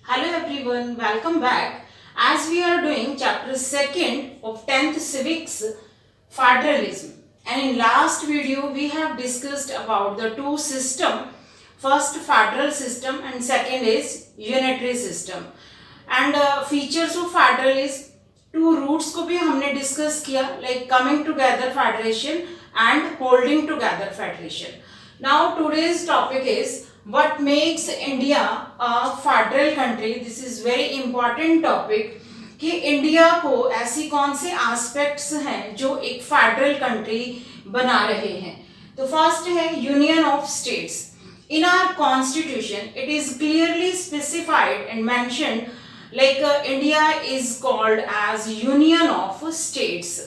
Hello everyone, welcome back. As we are doing chapter 2nd of 10th Civics, Federalism. And in last video we have discussed about the two system. First federal system and second is unitary system. And features of federalism, two roots को भी हमने discuss किया, like coming together federation and holding together federation. Now today's topic is what makes India a federal country. This is very important topic कि India को ऐसी कौन से aspects हैं जो एक फेडरल कंट्री बना रहे हैं. तो फर्स्ट है union of states. In our constitution it is clearly specified and mentioned like India is called as union of states.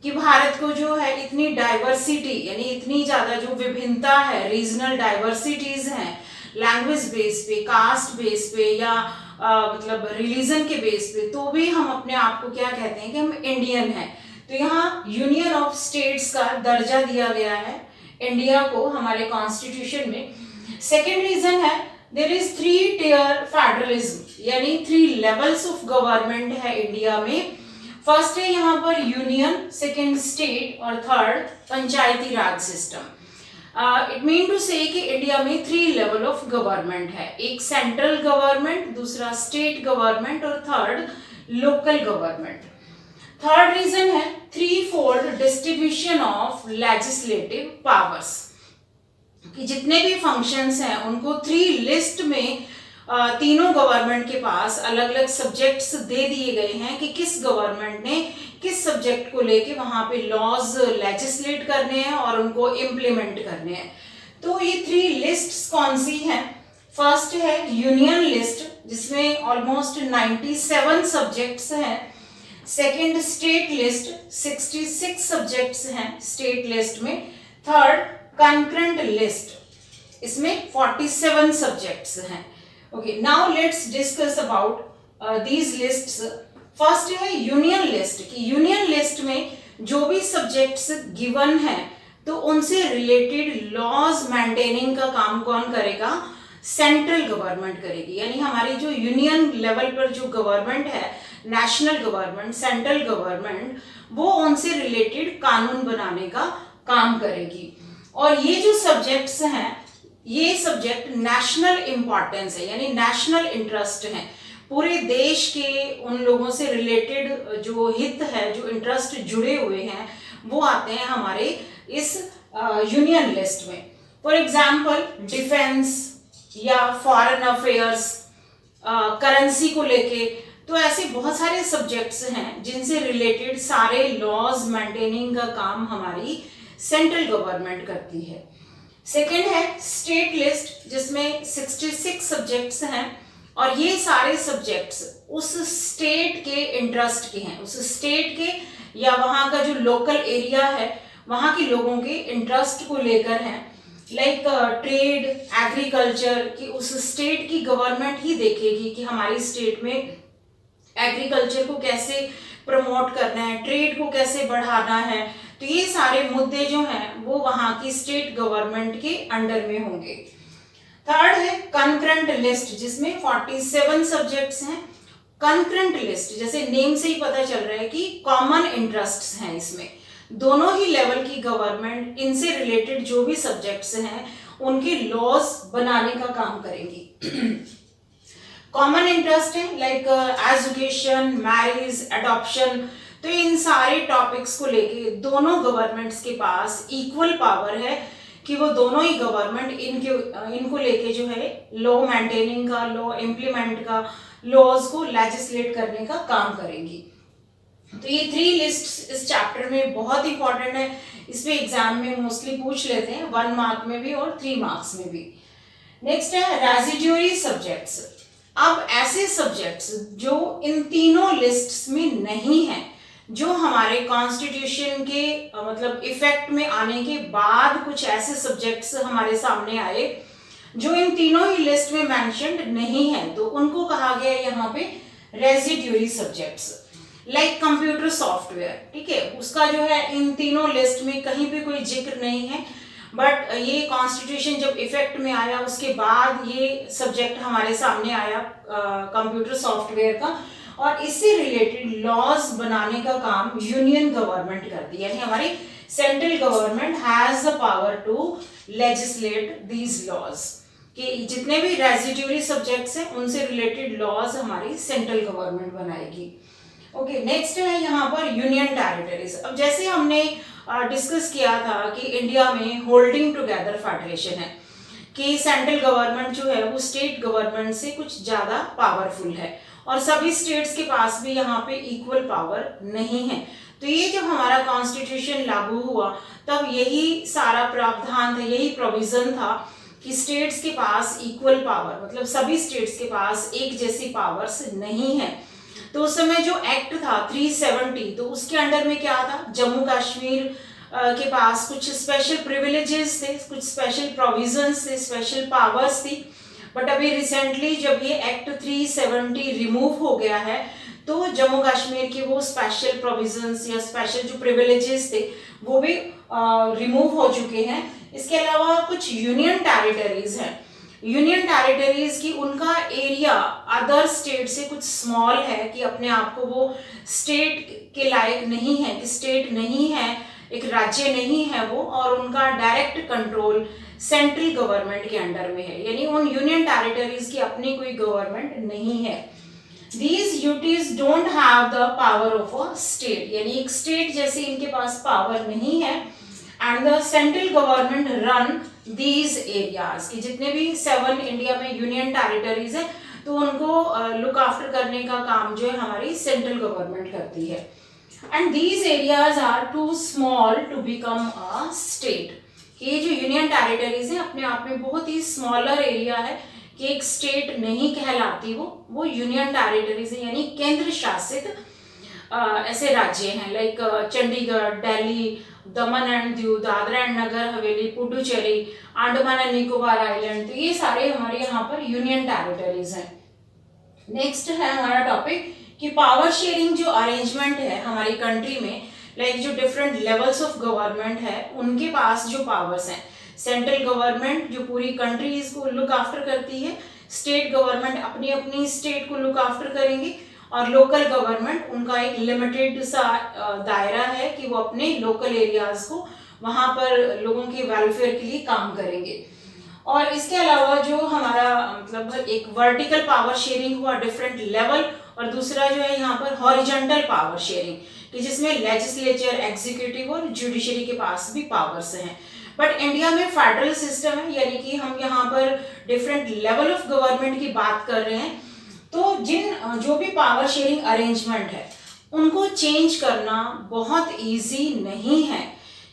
कि भारत को जो है इतनी डाइवर्सिटी यानी इतनी ज़्यादा जो विभिन्नता है, रीजनल डाइवर्सिटीज़ हैं, लैंग्वेज बेस पे, कास्ट बेस पे या मतलब रिलीजन के बेस पे, तो भी हम अपने आप को क्या कहते हैं कि हम इंडियन हैं. तो यहाँ यूनियन ऑफ स्टेट्स का दर्जा दिया गया है इंडिया को हमारे कॉन्स्टिट्यूशन में. सेकेंड रीजन है देयर इज 3 टियर फेडरलिज्म यानी 3 लेवल्स ऑफ गवर्नमेंट है इंडिया में. फर्स्ट है यहाँ पर यूनियन, सेकेंड स्टेट और third panchayati raj system. It mean to say कि इंडिया में 3 लेवल ऑफ गवर्नमेंट है. एक सेंट्रल गवर्नमेंट, दूसरा स्टेट गवर्नमेंट और third local government. Third reason है 3-fold distribution of legislative powers. कि जितने भी फंक्शंस हैं उनको 3 लिस्ट में तीनों गवर्नमेंट के पास अलग अलग सब्जेक्ट्स दे दिए गए हैं कि किस गवर्नमेंट ने किस सब्जेक्ट को लेके वहाँ पे लॉज लेजिस्लेट करने हैं और उनको इम्प्लीमेंट करने हैं. तो ये 3 लिस्ट्स कौन सी हैं? फर्स्ट है यूनियन लिस्ट जिसमें ऑलमोस्ट 97 सब्जेक्ट्स हैं. सेकेंड स्टेट लिस्ट 66 सब्जेक्ट्स हैं स्टेट लिस्ट में. थर्ड कंकरेंट लिस्ट, इसमें 47 सब्जेक्ट्स हैं. Okay, now let's discuss about these lists. First है यूनियन लिस्ट. कि यूनियन लिस्ट में जो भी सब्जेक्ट्स गिवन हैं तो उनसे रिलेटेड लॉज मेंटेनिंग का काम कौन करेगा? सेंट्रल गवर्नमेंट करेगी. यानी हमारी जो यूनियन लेवल पर जो गवर्नमेंट है, नेशनल गवर्नमेंट, सेंट्रल गवर्नमेंट, वो उनसे रिलेटेड कानून बनाने का काम करेगी. और ये जो सब्जेक्ट्स हैं ये सब्जेक्ट नेशनल इंपॉर्टेंस है यानी नेशनल इंटरेस्ट है. पूरे देश के उन लोगों से रिलेटेड जो हित है, जो इंटरेस्ट जुड़े हुए हैं, वो आते हैं हमारे इस यूनियन लिस्ट में. फॉर एग्जांपल डिफेंस या फॉरेन अफेयर्स, करेंसी को लेके, तो ऐसे बहुत सारे सब्जेक्ट्स हैं जिनसे रिलेटेड सारे लॉज मेंटेनिंग का काम हमारी सेंट्रल गवर्नमेंट करती है. सेकेंड है स्टेट लिस्ट जिसमें 66 सब्जेक्ट्स हैं और ये सारे सब्जेक्ट्स उस स्टेट के इंटरेस्ट के हैं, उस स्टेट के या वहाँ का जो लोकल एरिया है वहाँ के लोगों के इंटरेस्ट को लेकर हैं. लाइक ट्रेड, एग्रीकल्चर, कि उस स्टेट की गवर्नमेंट ही देखेगी कि हमारी स्टेट में एग्रीकल्चर को कैसे प्रमोट करना है, ट्रेड को कैसे बढ़ाना है. तो ये सारे मुद्दे जो हैं वो वहाँ की स्टेट गवर्नमेंट के अंडर में होंगे. थर्ड है कंकरेंट लिस्ट जिसमें 47 सब्जेक्ट्स हैं. कंकरेंट लिस्ट जैसे नेम से ही पता चल रहा है कि कॉमन इंटरेस्ट्स हैं. इसमें दोनों ही लेवल की गवर्नमेंट इनसे रिलेटेड जो भी सब्जेक्ट्स हैं उनके लॉज बनाने का काम करेंगी. कॉमन इंटरेस्ट है लाइक एजुकेशन, मैरिज, अडॉप्शन. तो इन सारे टॉपिक्स को लेके दोनों गवर्नमेंट्स के पास इक्वल पावर है कि वो दोनों ही गवर्नमेंट इनको लेके जो है लॉ मेंटेनिंग का, लॉ इम्प्लीमेंट का, लॉज को लेजिस्लेट करने का काम करेंगी. तो ये 3 लिस्ट इस चैप्टर में बहुत इंपॉर्टेंट है. इस पे एग्जाम में मोस्टली पूछ लेते हैं 1 मार्क में भी और 3 मार्क्स में भी. नेक्स्ट है रेजिड्यूरी सब्जेक्ट्स. अब ऐसे सब्जेक्ट्स जो इन तीनों लिस्ट्स में नहीं है, जो हमारे कॉन्स्टिट्यूशन के मतलब इफेक्ट में आने के बाद कुछ ऐसे सब्जेक्ट्स हमारे सामने आए जो इन तीनों ही लिस्ट में मेंशन्ड नहीं है, तो उनको कहा गया यहाँ पे residuary subjects. Like computer software, ठीक है, उसका जो है इन तीनों लिस्ट में कहीं भी कोई जिक्र नहीं है. बट ये कॉन्स्टिट्यूशन जब इफेक्ट में आया उसके बाद ये सब्जेक्ट हमारे सामने आया कंप्यूटर सॉफ्टवेयर का, और इससे रिलेटेड लॉज बनाने का काम यूनियन गवर्नमेंट करती है, यानी हमारी central government has the power to legislate these laws, कि जितने भी रेजिड्यूरी सब्जेक्ट्स हैं उनसे रिलेटेड लॉज हमारी सेंट्रल गवर्नमेंट बनाएगी। ओके, नेक्स्ट है यहाँ पर यूनियन टेरिटरीज। अब जैसे हमने डिस्कस किया था कि इंडिया में होल्डिंग टुगेदर फेडरेशन है, कि सेंट्रल गवर्नमेंट जो है वो स्टेट गवर्नमेंट से कुछ ज़्यादा पावरफुल है और सभी स्टेट्स के पास भी यहाँ पे इक्वल पावर नहीं है। तो ये जब हमारा कॉन्स्टिट्यूशन लागू हुआ तब यही सारा प्रावधान था, यही प्रोविजन था कि स्टेट्स के पास इक्वल पावर, मतलब सभी स्टेट्स के पास एक जैसी पावर्स नहीं है। तो उस समय जो एक्ट था 370, तो उसके अंडर में क्या था, जम्मू कश्मीर के पास कुछ स्पेशल प्रिविलेजेस थे, कुछ स्पेशल प्रोविजंस थे, स्पेशल पावर्स थी। बट अभी रिसेंटली जब ये एक्ट 370 रिमूव हो गया है तो जम्मू कश्मीर के वो स्पेशल प्रोविजंस या स्पेशल जो प्रिविलेजेस थे वो भी रिमूव हो चुके हैं। इसके अलावा कुछ यूनियन टेरिटरीज हैं, यूनियन टेरिटरीज की उनका एरिया अदर स्टेट से कुछ स्मॉल है, कि अपने आप को वो स्टेट के लायक नहीं है, कि स्टेट नहीं है, एक राज्य नहीं है वो, और उनका डायरेक्ट कंट्रोल सेंट्रल गवर्नमेंट के अंडर में है, यानी उन यूनियन टेरिटरीज की अपनी कोई गवर्नमेंट नहीं है। These UTs don't have the power of a state, यानी एक स्टेट जैसे इनके पास पावर नहीं है। And the central government run these areas, कि जितने भी 7 इंडिया में यूनियन टेरिटरीज है तो उनको लुक आफ्टर करने का काम जो है हमारी सेंट्रल गवर्नमेंट करती है। And these areas are too small to become a state, ये जो यूनियन टेरिटरीज है अपने आप में बहुत ही स्मॉलर एरिया है, कि एक स्टेट नहीं कहलाती वो यूनियन टेरिटरीज है, यानी केंद्र शासित ऐसे राज्य हैं, like Chandigarh, Delhi, Daman and Diu, Dadra and Nagar Haveli, Puducherry, Andaman and Nicobar island, तो ये सारे हमारे यहाँ पर यूनियन टेरिटरीज हैं। नेक्स्ट है हमारा टॉपिक कि पावर शेयरिंग जो अरेंजमेंट है हमारी कंट्री में, लाइक जो डिफरेंट लेवल्स ऑफ गवर्नमेंट है उनके पास जो पावर्स हैं, सेंट्रल गवर्नमेंट जो पूरी कंट्रीज को लुक आफ्टर करती है, स्टेट गवर्नमेंट अपनी अपनी स्टेट को लुक आफ्टर करेंगे, और लोकल गवर्नमेंट उनका एक लिमिटेड सा दायरा है कि वो अपने लोकल एरियाज को वहाँ पर लोगों के वेलफेयर के लिए काम करेंगे। और इसके अलावा जो हमारा मतलब एक वर्टिकल पावर शेयरिंग हुआ डिफरेंट लेवल, और दूसरा जो है यहाँ पर हॉरिजॉन्टल पावर शेयरिंग, कि जिसमें लेजिस्लेचर, एग्जीक्यूटिव और जुडिशरी के पास भी पावर्स हैं। बट इंडिया में फेडरल सिस्टम है, यानी कि हम यहाँ पर डिफरेंट लेवल ऑफ गवर्नमेंट की बात कर रहे हैं, तो जो भी पावर शेयरिंग अरेंजमेंट है उनको चेंज करना बहुत इजी नहीं है,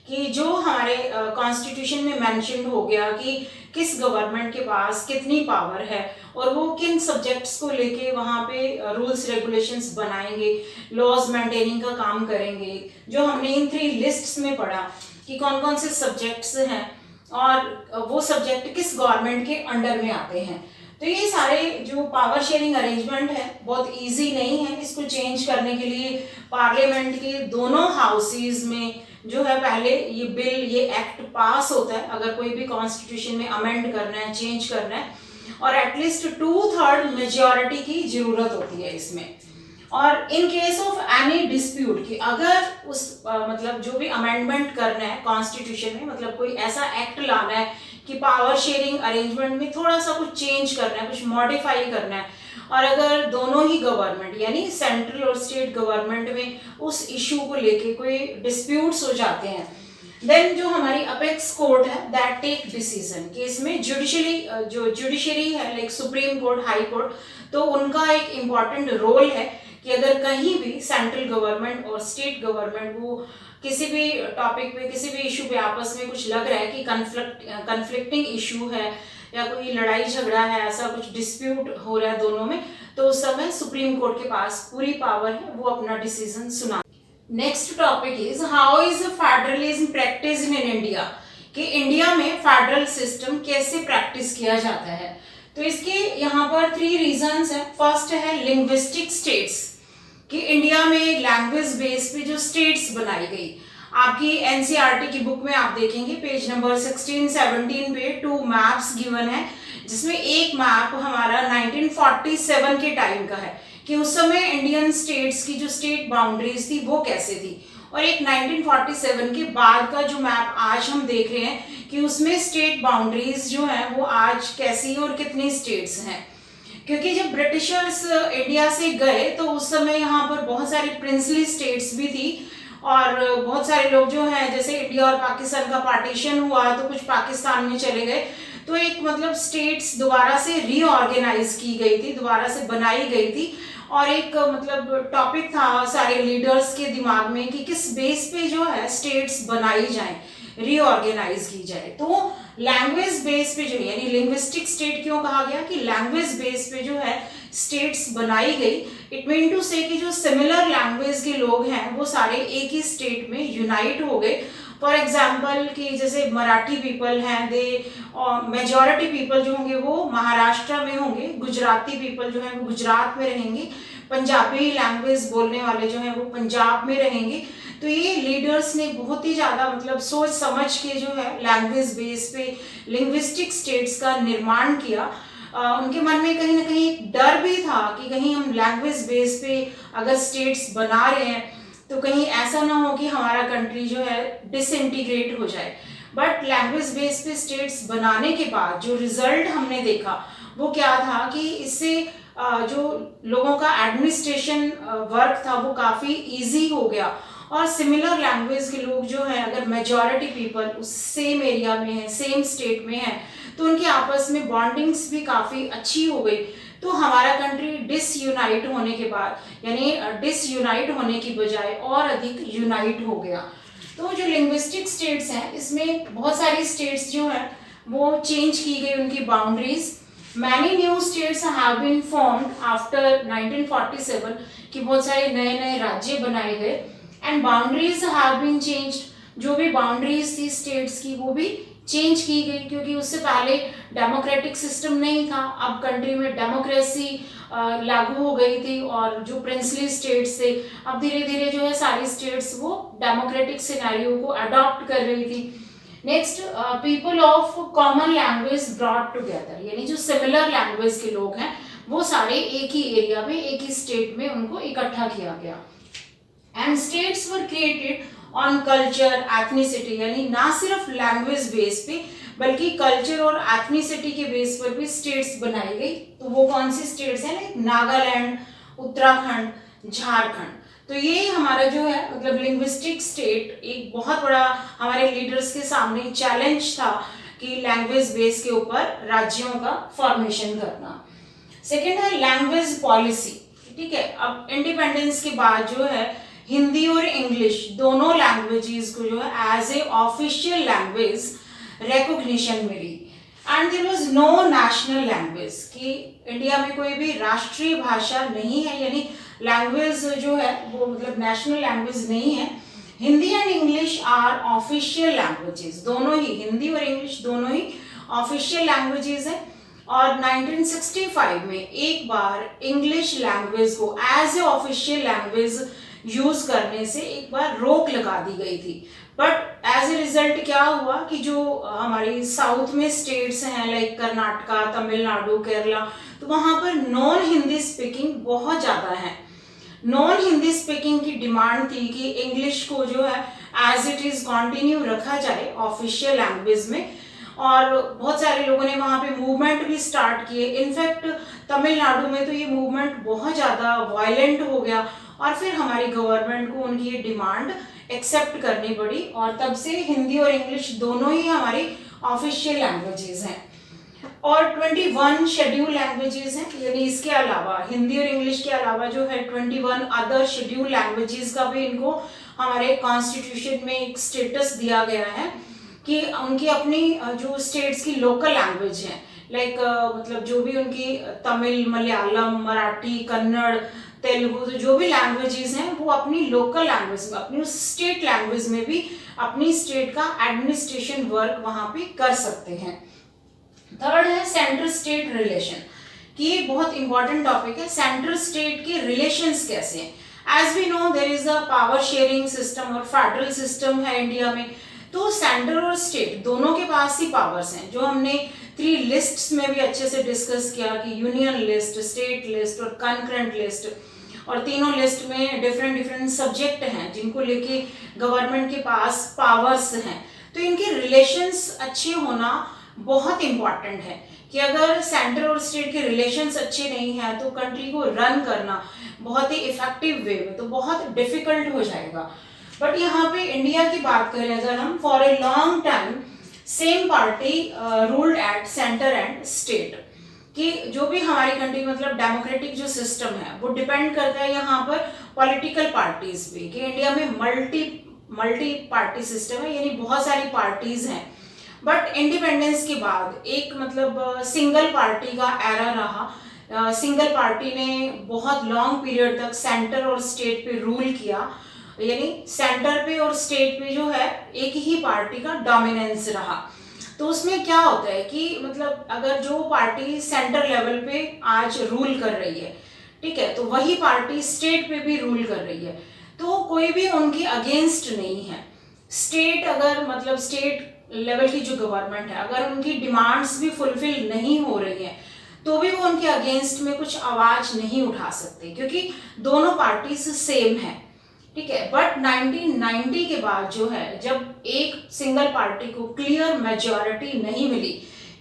कि जो हमारे कॉन्स्टिट्यूशन में मेंशन हो गया कि किस गवर्नमेंट के पास कितनी पावर है और वो किन सब्जेक्ट्स को लेके वहाँ पे रूल्स रेगुलेशंस बनाएंगे, लॉज मेंटेनिंग का काम करेंगे, जो हमने इन 3 लिस्ट्स में पढ़ा कि कौन कौन से सब्जेक्ट्स हैं और वो सब्जेक्ट किस गवर्नमेंट के अंडर में आते हैं। तो ये सारे जो पावर शेयरिंग अरेंजमेंट है बहुत इजी नहीं है, इसको चेंज करने के लिए पार्लियामेंट के दोनों हाउसेज में जो है पहले ये बिल, ये एक्ट पास होता है अगर कोई भी कॉन्स्टिट्यूशन में अमेंड करना है, चेंज करना है, और एटलीस्ट 2/3 मेजॉरिटी की जरूरत होती है इसमें। और in case of any dispute, कि अगर उस मतलब जो भी अमेंडमेंट करना है कॉन्स्टिट्यूशन में, मतलब कोई ऐसा एक्ट लाना है कि पावर शेयरिंग अरेंजमेंट में थोड़ा सा कुछ चेंज करना है, कुछ मॉडिफाई करना है, और अगर दोनों ही गवर्नमेंट यानी सेंट्रल और स्टेट गवर्नमेंट में उस इशू को लेके कोई डिस्प्यूट्स हो जाते हैं, देन जो हमारी अपेक्स कोर्ट है दैट टेक डिसीजन, कि इसमें जुडिशरी है like supreme court, high court, तो उनका एक इम्पॉर्टेंट रोल है कि अगर कहीं भी सेंट्रल गवर्नमेंट और स्टेट गवर्नमेंट वो किसी भी टॉपिक पे, किसी भी इशू पे आपस में कुछ लग रहा है कि कन्फ्लिक्टिंग इशू है या कोई लड़ाई झगड़ा है, ऐसा कुछ डिस्प्यूट हो रहा है दोनों में, तो उस समय सुप्रीम कोर्ट के पास पूरी पावर है, वो अपना डिसीजन सुना। Next topic is how is federalism practice in India, कि इंडिया में फेडरल सिस्टम कैसे प्रैक्टिस किया जाता है। तो इसके यहाँ पर 3 रीजंस है। फर्स्ट है लिंग्विस्टिक स्टेट्स, कि इंडिया में लैंग्वेज बेस पे जो स्टेट्स बनाई गई, आपकी एनसीईआरटी की बुक में आप देखेंगे पेज नंबर 16-17 पे 2 मैप्स गिवन है, जिसमें एक मैप हमारा 1947 के टाइम का है कि उस समय इंडियन स्टेट्स की जो स्टेट बाउंड्रीज थी वो कैसे थी, और एक 1947 के बाद का जो मैप आज हम देख रहे हैं कि उसमें स्टेट बाउंड्रीज जो है वो आज कैसी और कितनी स्टेट्स हैं। क्योंकि जब ब्रिटिशर्स इंडिया से गए तो उस समय यहाँ पर बहुत सारी प्रिंसली स्टेट्स भी थी, और बहुत सारे लोग जो हैं, जैसे इंडिया और पाकिस्तान का पार्टीशन हुआ तो कुछ पाकिस्तान में चले गए, तो एक मतलब स्टेट्स दोबारा से रीऑर्गेनाइज की गई थी, दोबारा से बनाई गई थी, और एक मतलब टॉपिक था सारे लीडर्स के दिमाग में कि किस बेस पे जो है स्टेट्स बनाई जाएं, रीऑर्गेनाइज की जाए। तो लैंग्वेज बेस पे जो, यानी लिंग्विस्टिक स्टेट क्यों कहा गया कि लैंग्वेज बेस पे जो है स्टेट्स बनाई गई। इट मीन टू से कि जो सिमिलर लैंग्वेज के लोग हैं वो सारे एक ही स्टेट में यूनाइट हो गए। फॉर एग्जाम्पल कि जैसे मराठी पीपल हैं, दे मेजॉरिटी पीपल जो होंगे वो महाराष्ट्र में होंगे, गुजराती पीपल जो है वो गुजरात में रहेंगे, पंजाबी लैंग्वेज बोलने वाले जो हैं वो पंजाब में रहेंगे। तो ये लीडर्स ने बहुत ही ज़्यादा मतलब सोच समझ के जो है लैंग्वेज बेस पे लिंग्विस्टिक स्टेट्स का निर्माण किया। उनके मन में कहीं ना कहीं एक डर भी था कि कहीं हम लैंग्वेज बेस पे अगर स्टेट्स बना रहे हैं तो कहीं ऐसा ना हो कि हमारा कंट्री जो है डिसइंटीग्रेट हो जाए। बट लैंग्वेज बेस पे स्टेट्स बनाने के बाद जो रिजल्ट हमने देखा वो क्या था कि इससे जो लोगों का एडमिनिस्ट्रेशन वर्क था वो काफ़ी इजी हो गया, और सिमिलर लैंग्वेज के लोग जो हैं अगर मेजॉरिटी पीपल उस सेम एरिया में है, सेम स्टेट में है, तो उनके आपस में बॉन्डिंग्स भी काफ़ी अच्छी हो गई। तो हमारा कंट्री डिसयूनाइट होने के बाद, यानी डिसयूनाइट होने की बजाय और अधिक यूनाइट हो गया। तो जो लिंग्विस्टिक स्टेट्स हैं इसमें बहुत सारी स्टेट्स जो हैं वो चेंज की गई उनकी boundaries. Many new states have been formed after 1947 कि बहुत सारे नए नए राज्य बनाए गए, and boundaries have been changed. जो भी बाउंड्रीज थी स्टेट्स की वो भी चेंज की गई, क्योंकि उससे पहले डेमोक्रेटिक सिस्टम नहीं था, अब कंट्री में डेमोक्रेसी लागू हो गई थी, और जो प्रिंसली स्टेट्स थे अब धीरे धीरे जो है सारी स्टेट्स वो डेमोक्रेटिक सिनेरियो को अडॉप्ट कर रही थी। Next, people of common language brought together, यानी जो सिमिलर लैंग्वेज के लोग हैं वो सारे एक ही एरिया में, एक ही स्टेट में उनको इकट्ठा किया गया। And states were created on culture ethnicity, यानी ना सिर्फ लैंग्वेज बेस पे बल्कि कल्चर और एथनिसिटी के बेस पर भी स्टेट्स बनाई गई। तो वो कौन सी स्टेट्स हैं? नागालैंड, उत्तराखंड, झारखंड। तो ये हमारा जो है मतलब लिंग्विस्टिक स्टेट एक बहुत बड़ा हमारे लीडर्स के सामने चैलेंज था कि लैंग्वेज बेस के ऊपर राज्यों का फॉर्मेशन करना। सेकेंड है लैंग्वेज पॉलिसी। ठीक है, अब इंडिपेंडेंस के बाद जो है हिंदी और इंग्लिश दोनों लैंग्वेजेस को जो है as a official language recognition मिली, and there was no national language कि इंडिया में कोई भी राष्ट्रीय भाषा नहीं है, यानी लैंग्वेज जो है वो मतलब नेशनल लैंग्वेज नहीं है। Hindi and English are official languages, दोनों ही हिंदी और इंग्लिश दोनों ही ऑफिशियल लैंग्वेजेस हैं। और 1965 में एक बार इंग्लिश लैंग्वेज को as a official language use करने से एक बार रोक लगा दी गई थी। बट एज ए रिजल्ट क्या हुआ कि जो हमारी साउथ में स्टेट्स हैं लाइक कर्नाटका, तमिलनाडु, केरला, तो वहाँ पर नॉन हिंदी स्पीकिंग बहुत ज़्यादा है। नॉन हिंदी स्पीकिंग की डिमांड थी कि इंग्लिश को जो है एज इट इज़ कंटिन्यू रखा जाए ऑफिशियल लैंग्वेज में, और बहुत सारे लोगों ने वहाँ पे मूवमेंट भी स्टार्ट किए। इनफैक्ट तमिलनाडु में तो ये मूवमेंट बहुत ज़्यादा वायलेंट हो गया, और फिर हमारी गवर्नमेंट को उनकी ये डिमांड एक्सेप्ट करनी पड़ी, और तब से हिंदी और इंग्लिश दोनों ही हमारी ऑफिशियल लैंग्वेजेस हैं। और 21 शेड्यूल लैंग्वेजेस हैं, यानी इसके अलावा हिंदी और इंग्लिश के अलावा जो है 21 अदर शेड्यूल लैंग्वेजेस का भी इनको हमारे कॉन्स्टिट्यूशन में एक स्टेटस दिया गया है कि उनकी अपनी जो स्टेट्स की लोकल लैंग्वेज है, लाइक मतलब जो भी उनकी तमिल, मलयालम, मराठी, कन्नड़, तेलुगु, तो जो भी लैंग्वेजेस हैं वो अपनी लोकल लैंग्वेज में, अपनी उस स्टेट लैंग्वेज में भी अपनी स्टेट का एडमिनिस्ट्रेशन वर्क वहाँ पे कर सकते हैं। थर्ड है सेंट्रल स्टेट रिलेशन, कि ये बहुत इंपॉर्टेंट टॉपिक है। सेंट्रल स्टेट के रिलेशंस कैसे हैं? As we know there is a power sharing system और फेडरल सिस्टम है इंडिया में। तो सेंटर और स्टेट दोनों के पास ही पावर्स हैं, जो हमने 3 लिस्ट्स में भी अच्छे से डिस्कस किया कि यूनियन लिस्ट, स्टेट लिस्ट और कंकरेंट लिस्ट, और तीनों लिस्ट में डिफरेंट डिफरेंट सब्जेक्ट हैं जिनको लेके गवर्नमेंट के पास पावर्स हैं। तो इनके रिलेशंस अच्छे होना बहुत इंपॉर्टेंट है कि अगर सेंटर और स्टेट के रिलेशंस अच्छे नहीं हैं तो कंट्री को रन करना बहुत ही इफेक्टिव वे में तो बहुत डिफिकल्ट हो जाएगा। बट यहाँ पे इंडिया की बात करें अगर हम, for a long time same party ruled at centre and state, कि जो भी हमारी कंट्री मतलब डेमोक्रेटिक जो सिस्टम है वो डिपेंड करता है यहाँ पर पॉलिटिकल पार्टीज पे, कि इंडिया में मल्टी पार्टी सिस्टम है, यानी बहुत सारी पार्टीज हैं। बट इंडिपेंडेंस के बाद एक मतलब सिंगल पार्टी का एरा रहा। सिंगल पार्टी ने बहुत लॉन्ग पीरियड तक सेंटर और स्टेट पे रूल किया, यानी सेंटर पे और स्टेट पे जो है एक ही पार्टी का डोमिनेंस रहा। तो उसमें क्या होता है कि मतलब अगर जो पार्टी सेंटर लेवल पे आज रूल कर रही है, ठीक है, तो वही पार्टी स्टेट पे भी रूल कर रही है, तो कोई भी उनके अगेंस्ट नहीं है। स्टेट अगर मतलब स्टेट लेवल की जो गवर्नमेंट है अगर उनकी डिमांड्स भी फुलफिल नहीं हो रही हैं तो भी वो उनके अगेंस्ट में कुछ आवाज नहीं उठा सकते, क्योंकि दोनों पार्टीज सेम है, ठीक है। बट 1990 के बाद जो है, जब एक सिंगल पार्टी को क्लियर मेजॉरिटी नहीं मिली,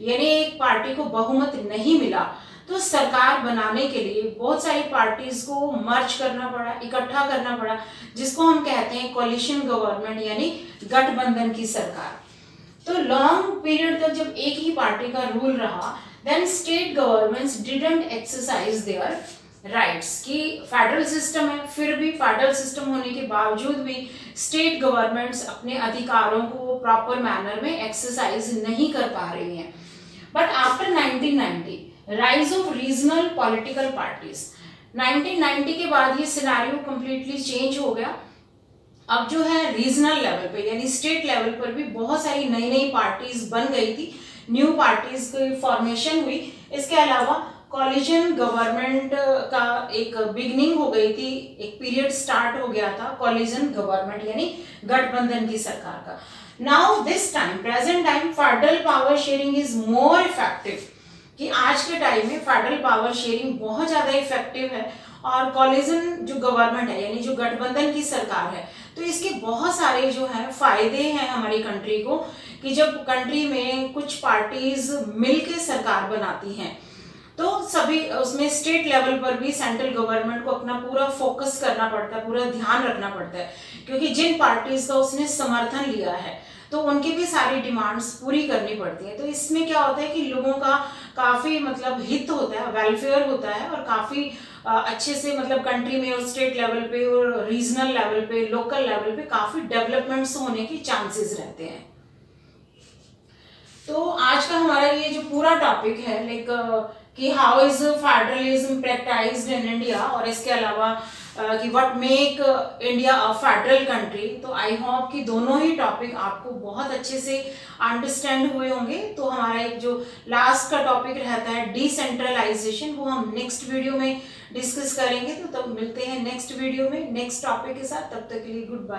यानी एक पार्टी को बहुमत नहीं मिला, तो सरकार बनाने के लिए बहुत सारी पार्टीज को मर्ज करना पड़ा, इकट्ठा करना पड़ा, जिसको हम कहते हैं कोलिशन गवर्नमेंट, यानी गठबंधन की सरकार। तो लॉन्ग पीरियड तक जब एक ही पार्टी का रूल रहा, then state governments didn't exercise their rights, कि फेडरल सिस्टम है, फिर भी फेडरल सिस्टम होने के बावजूद भी स्टेट गवर्नमेंट्स अपने अधिकारों को प्रॉपर मैनर में एक्सरसाइज नहीं कर पा रही हैं। But after 1990 rise of regional political parties, 1990 के बाद ये सिनेरियो कंप्लीटली चेंज हो गया। अब जो है रीजनल लेवल पे यानी स्टेट लेवल पर भी बहुत सारी नई नई पार्टीज बन गई थी, न्यू पार्टीज की फॉर्मेशन हुई। इसके अलावा कॉलिजन गवर्नमेंट का एक बिगनिंग हो गई थी, एक पीरियड स्टार्ट हो गया था कॉलिजन गवर्नमेंट यानी गठबंधन की सरकार का। Now this time present time federal power sharing is more effective, कि आज के टाइम में फेडरल पावर शेयरिंग बहुत ज्यादा इफेक्टिव है, और कॉलिजन जो गवर्नमेंट है यानी जो गठबंधन की सरकार है, तो इसके बहुत सारे जो है फायदे हैं हमारी कंट्री को, कि जब कंट्री में कुछ पार्टीज मिलकर सरकार बनाती हैं तो सभी उसमें स्टेट लेवल पर भी सेंट्रल गवर्नमेंट को अपना पूरा फोकस करना पड़ता है, पूरा ध्यान रखना पड़ता है, क्योंकि जिन पार्टीज का उसने समर्थन लिया है तो उनकी भी सारी डिमांड्स पूरी करनी पड़ती है। तो इसमें क्या होता है कि लोगों का काफी मतलब हित होता है, वेलफेयर होता है, और काफी अच्छे से मतलब कंट्री में और स्टेट लेवल पे और रीजनल लेवल पे, लोकल लेवल पे काफी डेवलपमेंट्स होने के चांसेस रहते हैं। तो आज का हमारा ये जो पूरा टॉपिक है लाइक कि how is federalism practised in India, और इसके अलावा कि what make India a federal country, तो आई होप कि दोनों ही टॉपिक आपको बहुत अच्छे से अंडरस्टैंड हुए होंगे। तो हमारा एक जो लास्ट का टॉपिक रहता है डिसेंट्रलाइजेशन, वो हम नेक्स्ट वीडियो में डिस्कस करेंगे। तो तब मिलते हैं नेक्स्ट वीडियो में नेक्स्ट टॉपिक के साथ, तब तक के लिए गुड बाय।